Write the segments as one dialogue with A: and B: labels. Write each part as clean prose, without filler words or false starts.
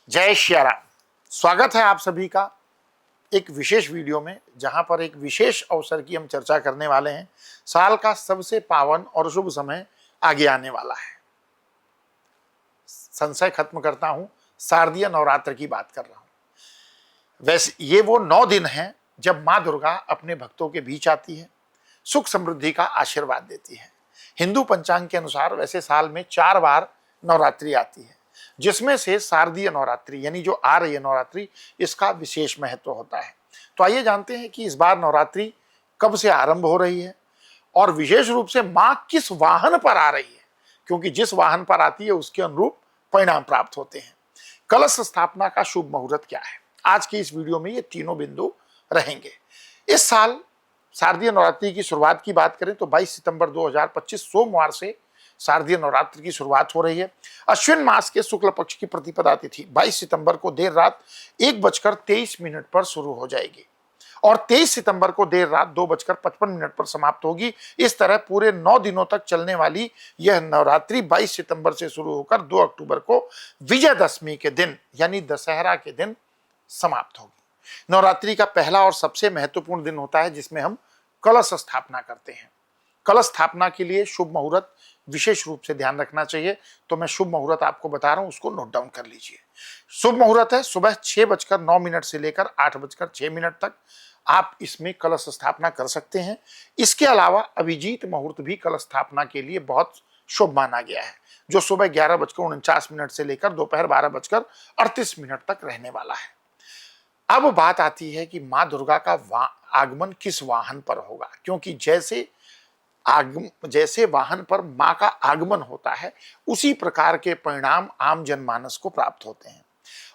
A: जय श्री राम। स्वागत है आप सभी का एक विशेष वीडियो में, जहां पर एक विशेष अवसर की हम चर्चा करने वाले हैं। साल का सबसे पावन और शुभ समय आगे आने वाला है। संशय खत्म करता हूं, शारदीय नवरात्र की बात कर रहा हूं। वैसे ये वो 9 दिन हैं जब माँ दुर्गा अपने भक्तों के बीच आती है, सुख समृद्धि का आशीर्वाद देती है। हिंदू पंचांग के अनुसार वैसे साल में 4 बार नवरात्रि आती है, जिसमें से शारदीय नवरात्रि यानी जो आ रही है नवरात्रि, इसका विशेष महत्व होता है। तो आइए जानते हैं कि इस बार नवरात्रि कब से आरंभ हो रही है और विशेष रूप से माँ किस वाहन पर आ रही है, क्योंकि जिस वाहन पर आती है उसके अनुरूप परिणाम प्राप्त होते हैं। कलश स्थापना का शुभ मुहूर्त क्या है, आज की इस वीडियो में ये तीनों बिंदु रहेंगे। इस साल शारदीय नवरात्रि की शुरुआत की बात करें तो 22 सितंबर 2025 सोमवार से शारदीय नवरात्र की शुरुआत हो रही है। अश्विन मास के शुक्ल पक्ष की प्रतिपदा तिथि 22 सितंबर को देर रात 1:23 पर शुरू हो जाएगी और 23 सितंबर को देर रात 2:55 पर समाप्त होगी। इस तरह पूरे 9 दिनों तक चलने वाली यह नवरात्रि 22 सितंबर से शुरू होकर 2 अक्टूबर को विजयदशमी के दिन यानी दशहरा के दिन समाप्त होगी। नवरात्रि का पहला और सबसे महत्वपूर्ण दिन होता है जिसमें हम कलश स्थापना करते हैं। कलश स्थापना के लिए शुभ मुहूर्त विशेष रूप से ध्यान रखना चाहिए, तो मैं शुभ मुहूर्त आपको बता रहा हूं, उसको नोट डाउन कर लीजिए। शुभ मुहूर्त है सुबह 6:09 से लेकर 8:06 तक आप इसमें कलश स्थापना कर सकते हैं। इसके अलावा अभिजीत मुहूर्त भी कलश स्थापना के लिए बहुत शुभ माना गया है, जो सुबह 11:49 से लेकर दोपहर 12:38 तक रहने वाला है। अब बात आती है कि माँ दुर्गा का आगमन किस वाहन पर होगा, क्योंकि जैसे वाहन पर माँ का आगमन होता है उसी प्रकार के परिणाम आम जनमानस को प्राप्त होते हैं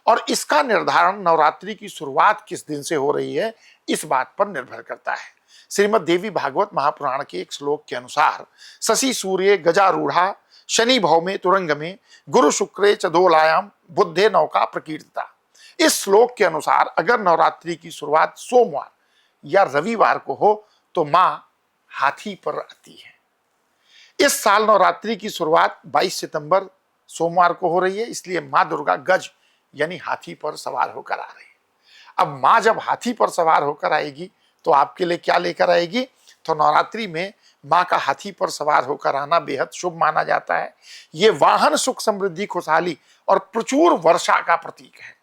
A: और इसका निर्धारण नवरात्रि की शुरुआत किस दिन से हो रही है इस बात पर निर्भर करता है। श्रीमद् देवी भागवत महापुराण के एक श्लोक के अनुसार शशि सूर्य गजारूढ़ा शनि भौमे तुरंग में गुरु शुक्रे च दोलायाम बुद्धे नौका प्रकीर्तिता। इस श्लोक के अनुसार अगर नवरात्रि की शुरुआत सोमवार या रविवार को हो तो माँ हाथी पर आती है। इस साल नवरात्रि की शुरुआत 22 सितंबर सोमवार को हो रही है, इसलिए माँ दुर्गा गज यानी हाथी पर सवार होकर आ रही है। अब माँ जब हाथी पर सवार होकर आएगी तो आपके लिए क्या लेकर आएगी, तो नवरात्रि में माँ का हाथी पर सवार होकर आना बेहद शुभ माना जाता है। ये वाहन सुख समृद्धि खुशहाली और प्रचुर वर्षा का प्रतीक है।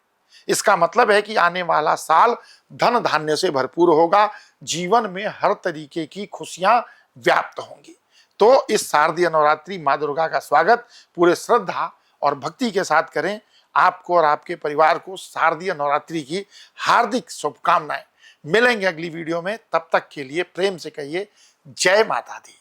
A: इसका मतलब है कि आने वाला साल धन धान्य से भरपूर होगा, जीवन में हर तरीके की खुशियां व्याप्त होंगी। तो इस शारदीय नवरात्रि माँ दुर्गा का स्वागत पूरे श्रद्धा और भक्ति के साथ करें। आपको और आपके परिवार को शारदीय नवरात्रि की हार्दिक शुभकामनाएं। मिलेंगे अगली वीडियो में, तब तक के लिए प्रेम से कहिए जय माता दी।